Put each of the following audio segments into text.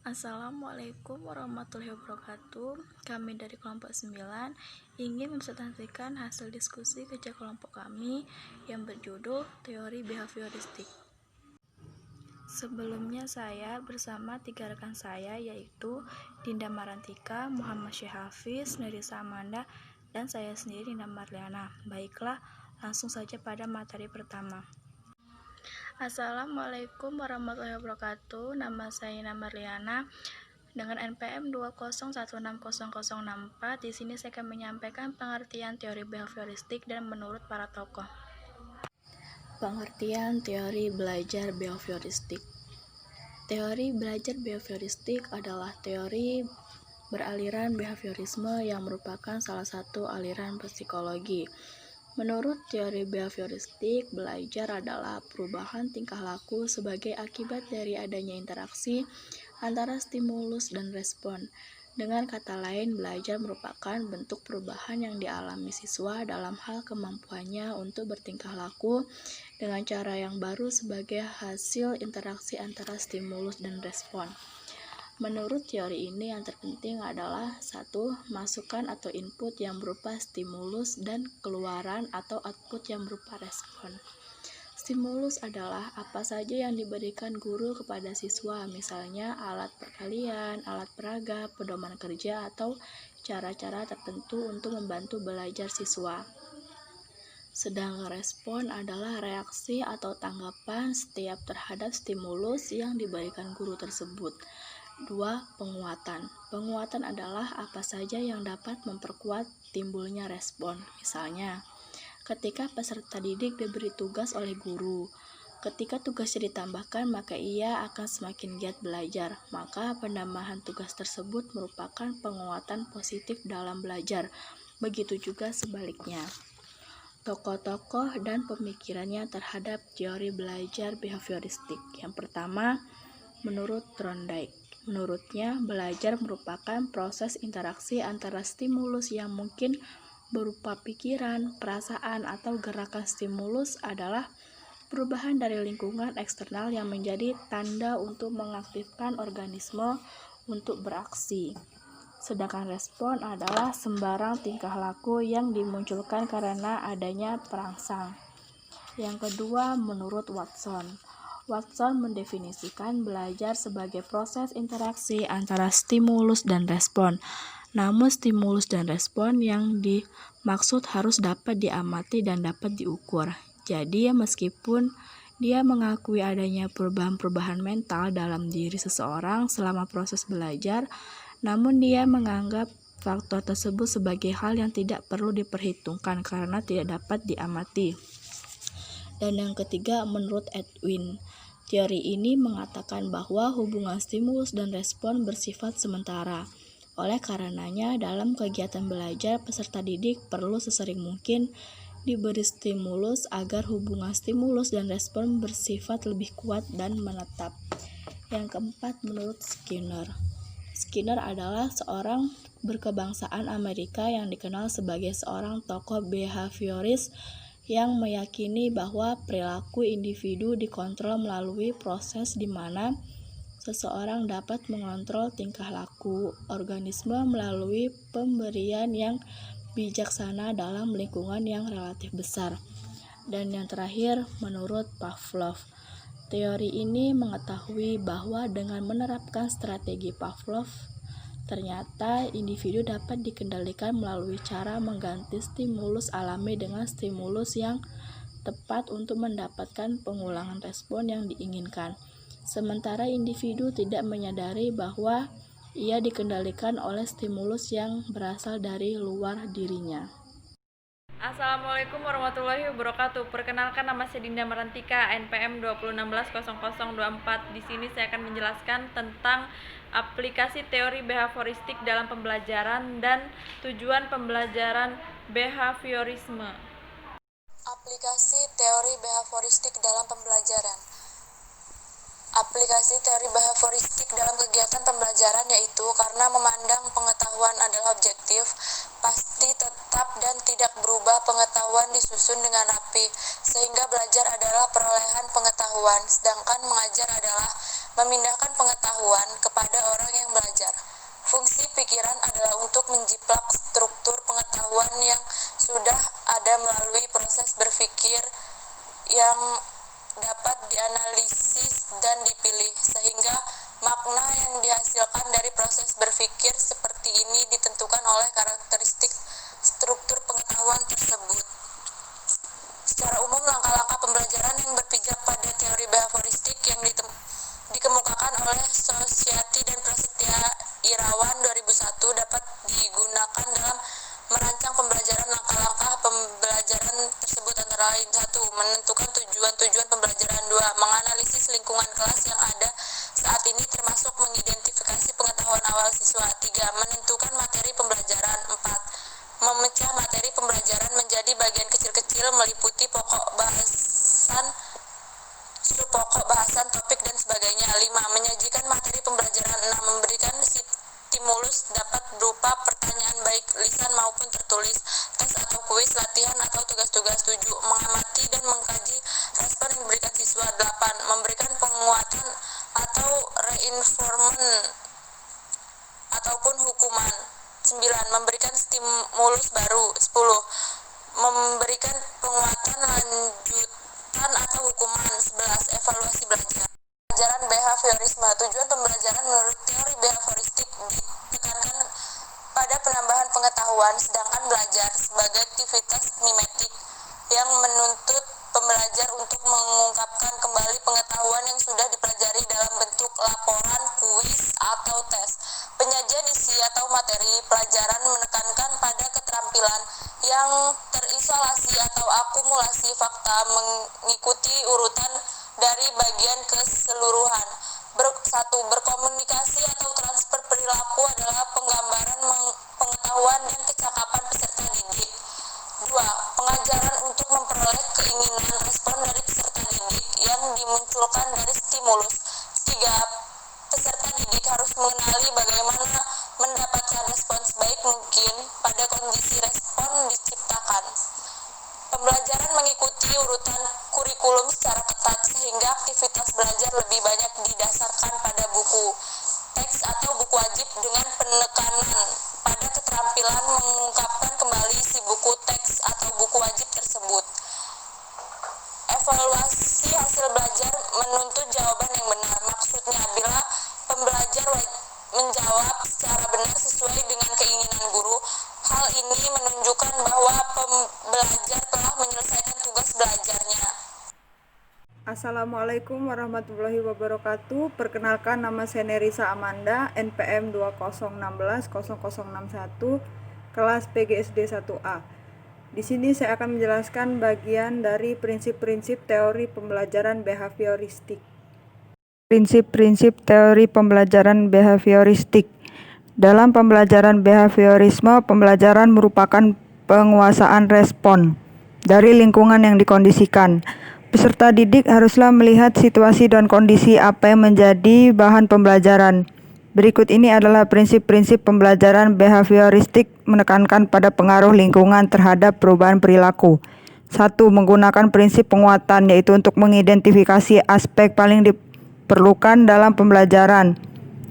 Assalamualaikum warahmatullahi wabarakatuh. Kami dari kelompok 9 ingin mempresentasikan hasil diskusi kerja kelompok kami yang berjudul Teori Behavioristik. Sebelumnya saya bersama 3 rekan saya yaitu Dinda Marantika, Muhammad Syekh Hafiz, Nerissa Amanda, dan saya sendiri Dinda Marliana. Baiklah, langsung saja pada materi pertama. Assalamualaikum warahmatullahi wabarakatuh. Nama saya Dinda Marliana dengan NPM 201600064. Di sini saya akan menyampaikan pengertian teori behavioristik dan menurut para tokoh. Pengertian teori belajar behavioristik. Teori belajar behavioristik adalah teori beraliran behaviorisme yang merupakan salah satu aliran psikologi. Menurut teori behavioristik, belajar adalah perubahan tingkah laku sebagai akibat dari adanya interaksi antara stimulus dan respon. Dengan kata lain, belajar merupakan bentuk perubahan yang dialami siswa dalam hal kemampuannya untuk bertingkah laku dengan cara yang baru sebagai hasil interaksi antara stimulus dan respon. Menurut teori ini yang terpenting adalah 1. Masukan atau input yang berupa stimulus dan keluaran atau output yang berupa respon. Stimulus adalah apa saja yang diberikan guru kepada siswa, misalnya alat perkalian, alat peraga, pedoman kerja, atau cara-cara tertentu untuk membantu belajar siswa. Sedangkan respon adalah reaksi atau tanggapan setiap terhadap stimulus yang diberikan guru tersebut. 2. Penguatan. Penguatan adalah apa saja yang dapat memperkuat timbulnya respon. Misalnya, ketika peserta didik diberi tugas oleh guru, ketika tugasnya ditambahkan maka ia akan semakin giat belajar. Maka penambahan tugas tersebut merupakan penguatan positif dalam belajar. Begitu juga sebaliknya. Tokoh-tokoh dan pemikirannya terhadap teori belajar behavioristik. Yang pertama, menurut Thorndike. Menurutnya, belajar merupakan proses interaksi antara stimulus yang mungkin berupa pikiran, perasaan, atau gerakan. Stimulus adalah perubahan dari lingkungan eksternal yang menjadi tanda untuk mengaktifkan organisme untuk beraksi. Sedangkan respon adalah sembarang tingkah laku yang dimunculkan karena adanya perangsang. Yang kedua, menurut Watson. Watson mendefinisikan belajar sebagai proses interaksi antara stimulus dan respon. Namun stimulus dan respon yang dimaksud harus dapat diamati dan dapat diukur. Jadi meskipun dia mengakui adanya perubahan-perubahan mental dalam diri seseorang selama proses belajar, namun dia menganggap faktor tersebut sebagai hal yang tidak perlu diperhitungkan karena tidak dapat diamati. Dan yang ketiga, menurut Edwin, teori ini mengatakan bahwa hubungan stimulus dan respon bersifat sementara. Oleh karenanya, dalam kegiatan belajar, peserta didik perlu sesering mungkin diberi stimulus agar hubungan stimulus dan respon bersifat lebih kuat dan menetap. Yang keempat, menurut Skinner. Skinner adalah seorang berkebangsaan Amerika yang dikenal sebagai seorang tokoh behavioris yang meyakini bahwa perilaku individu dikontrol melalui proses di mana seseorang dapat mengontrol tingkah laku organisme melalui pemberian yang bijaksana dalam lingkungan yang relatif besar. Dan yang terakhir, menurut Pavlov, teori ini mengetahui bahwa dengan menerapkan strategi Pavlov, ternyata individu dapat dikendalikan melalui cara mengganti stimulus alami dengan stimulus yang tepat untuk mendapatkan pengulangan respon yang diinginkan. Sementara individu tidak menyadari bahwa ia dikendalikan oleh stimulus yang berasal dari luar dirinya. Assalamualaikum warahmatullahi wabarakatuh. Perkenalkan, nama saya Dinda Marantika, NPM 201600024. Di sini saya akan menjelaskan tentang aplikasi teori behavioristik dalam pembelajaran dan tujuan pembelajaran behaviorisme. Aplikasi teori behavioristik dalam pembelajaran. Aplikasi teori behavioristik dalam kegiatan pembelajaran yaitu karena memandang pengetahuan adalah objektif, pasti, tetap, dan tidak berubah. Pengetahuan disusun dengan rapi, sehingga belajar adalah perolehan pengetahuan, sedangkan mengajar adalah memindahkan pengetahuan kepada orang yang belajar. Fungsi pikiran adalah untuk menjiplak struktur pengetahuan yang sudah ada melalui proses berpikir yang dapat dianalisis dan dipilih, sehingga makna yang dihasilkan dari proses berpikir seperti ini ditentukan oleh karakteristik struktur pengetahuan tersebut. Secara umum, langkah-langkah pembelajaran yang berpijak pada teori behavioristik yang dikemukakan oleh Society dan Prasetya Irawan 2001 dapat digunakan dalam merancang pembelajaran. Langkah-langkah pembelajaran tersebut antara lain: 1. Menentukan tujuan pembelajaran. 2. Menganalisis lingkungan kelas yang ada saat ini termasuk mengidentifikasi pengetahuan awal siswa. 3. Menentukan materi pembelajaran. 4. Memecah materi pembelajaran menjadi bagian kecil-kecil meliputi pokok bahasan, subpokok bahasan, topik, dan sebagainya. 5. Menyajikan materi pembelajaran. 6. Memberikan stimulus dapat berupa pertanyaan baik lisan maupun tertulis, tes atau kuis, latihan atau tugas-tugas. 7. Mengamati dan mengkaji respon yang diberikan siswa. 8. Memberikan penguatan atau reinforcement ataupun hukuman. 9. Memberikan stimulus baru. 10. Memberikan penguatan lanjutan atau hukuman. 11. Evaluasi belajar. Pembelajaran behaviorisme. Tujuan pembelajaran menurut teori behavioristik ditekankan pada penambahan pengetahuan, sedangkan belajar sebagai aktivitas mimetik yang menuntut pembelajar untuk mengungkapkan kembali pengetahuan yang sudah dipelajari dalam bentuk laporan, kuis, atau tes. Penyajian isi atau materi pelajaran menekankan pada keterampilan yang terisolasi atau akumulasi fakta mengikuti urutan dari bagian keseluruhan. 1. Berkomunikasi atau transfer perilaku adalah penggambaran pengetahuan dan kecakapan peserta didik. 2. Pengajaran untuk memperoleh keinginan respon dari peserta didik yang dimunculkan dari stimulus. 3. Peserta didik harus mengenali bagaimana mendapatkan respon sebaik mungkin pada kondisi respon diciptakan. Pembelajaran mengikuti urutan kurikulum secara ketat sehingga aktivitas belajar lebih banyak didasarkan pada buku, teks atau buku wajib dengan penekanan pada keterampilan mengungkapkan kembali isi buku, teks atau buku wajib tersebut. Evaluasi hasil belajar menuntut jawaban yang benar. Maksudnya, bila pembelajar menjawab secara benar sesuai dengan keinginan guru, hal ini menunjukkan bahwa pembelajar telah menyelesaikan tugas belajarnya. Assalamualaikum warahmatullahi wabarakatuh. Perkenalkan, nama saya Nerisa Amanda, NPM 2016-0061, kelas PGSD 1A. Di sini saya akan menjelaskan bagian dari prinsip-prinsip teori pembelajaran behavioristik. Prinsip-prinsip teori pembelajaran behavioristik. Dalam pembelajaran behaviorisme, pembelajaran merupakan penguasaan respon dari lingkungan yang dikondisikan. Peserta didik haruslah melihat situasi dan kondisi apa yang menjadi bahan pembelajaran. Berikut ini adalah prinsip-prinsip pembelajaran behavioristik menekankan pada pengaruh lingkungan terhadap perubahan perilaku. 1. Menggunakan prinsip penguatan, yaitu untuk mengidentifikasi aspek paling diperlukan dalam pembelajaran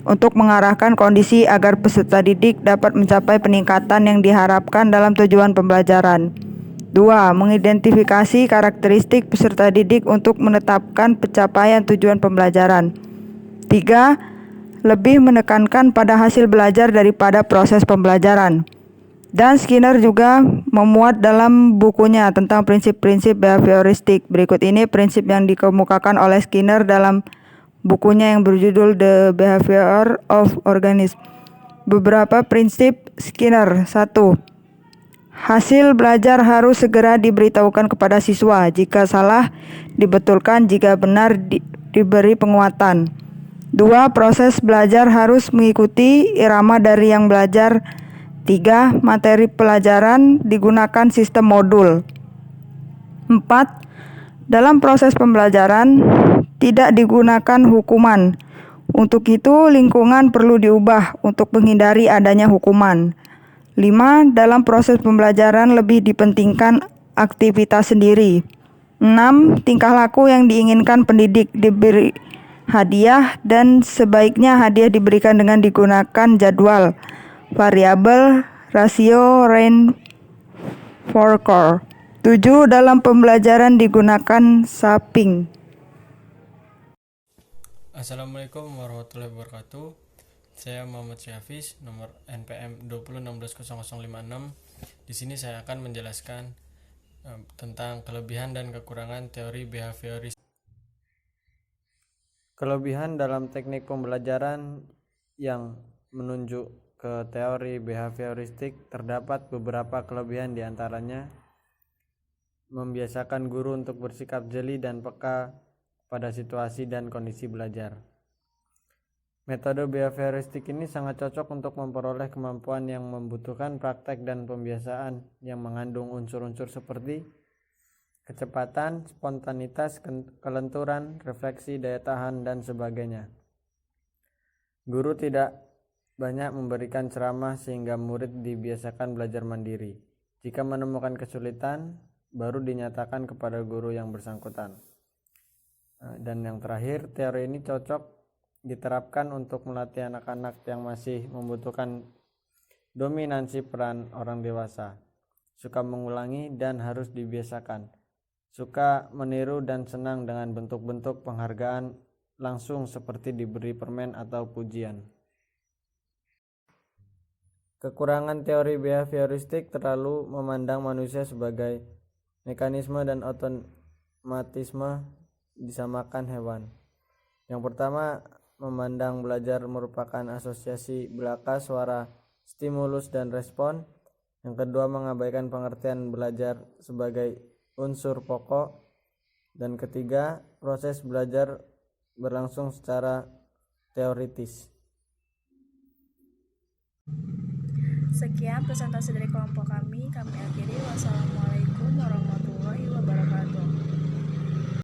untuk mengarahkan kondisi agar peserta didik dapat mencapai peningkatan yang diharapkan dalam tujuan pembelajaran. 2. Mengidentifikasi karakteristik peserta didik untuk menetapkan pencapaian tujuan pembelajaran. 3. Lebih menekankan pada hasil belajar daripada proses pembelajaran. Dan Skinner juga memuat dalam bukunya tentang prinsip-prinsip behavioristik. Berikut ini prinsip yang dikemukakan oleh Skinner dalam bukunya yang berjudul The Behavior of Organism. Beberapa prinsip Skinner. 1. Hasil belajar harus segera diberitahukan kepada siswa. Jika salah, dibetulkan. Jika benar, diberi penguatan. 2. Proses belajar harus mengikuti irama dari yang belajar. 3. Materi pelajaran digunakan sistem modul. 4. Dalam proses pembelajaran tidak digunakan hukuman. Untuk itu, lingkungan perlu diubah untuk menghindari adanya hukuman. 5. Dalam proses pembelajaran lebih dipentingkan aktivitas sendiri. 6. Tingkah laku yang diinginkan pendidik hadiah, dan sebaiknya hadiah diberikan dengan digunakan jadwal, variabel, rasio, range, forecast. 7. Dalam pembelajaran digunakan shaping. Assalamualaikum warahmatullahi wabarakatuh. Saya Muhammad Syafis, nomor NPM 20160056. Di sini saya akan menjelaskan tentang kelebihan dan kekurangan teori behavioristik. Kelebihan dalam teknik pembelajaran yang menunjuk ke teori behavioristik terdapat beberapa kelebihan, diantaranya membiasakan guru untuk bersikap jeli dan peka pada situasi dan kondisi belajar. Metode behavioristik ini sangat cocok untuk memperoleh kemampuan yang membutuhkan praktek dan pembiasaan yang mengandung unsur-unsur seperti kecepatan, spontanitas, kelenturan, refleksi, daya tahan, dan sebagainya. Guru tidak banyak memberikan ceramah sehingga murid dibiasakan belajar mandiri. Jika menemukan kesulitan, baru dinyatakan kepada guru yang bersangkutan. Dan yang terakhir, teori ini cocok diterapkan untuk melatih anak-anak yang masih membutuhkan dominansi peran orang dewasa, suka mengulangi dan harus dibiasakan, suka meniru dan senang dengan bentuk-bentuk penghargaan langsung seperti diberi permen atau pujian. Kekurangan teori behavioristik terlalu memandang manusia sebagai mekanisme dan otomatisme, disamakan hewan. Yang pertama, memandang belajar merupakan asosiasi belaka suara stimulus dan respon. Yang kedua, mengabaikan pengertian belajar sebagai unsur pokok. Dan ketiga, proses belajar berlangsung secara teoritis. Sekian presentasi dari kelompok kami akhiri. Wassalamualaikum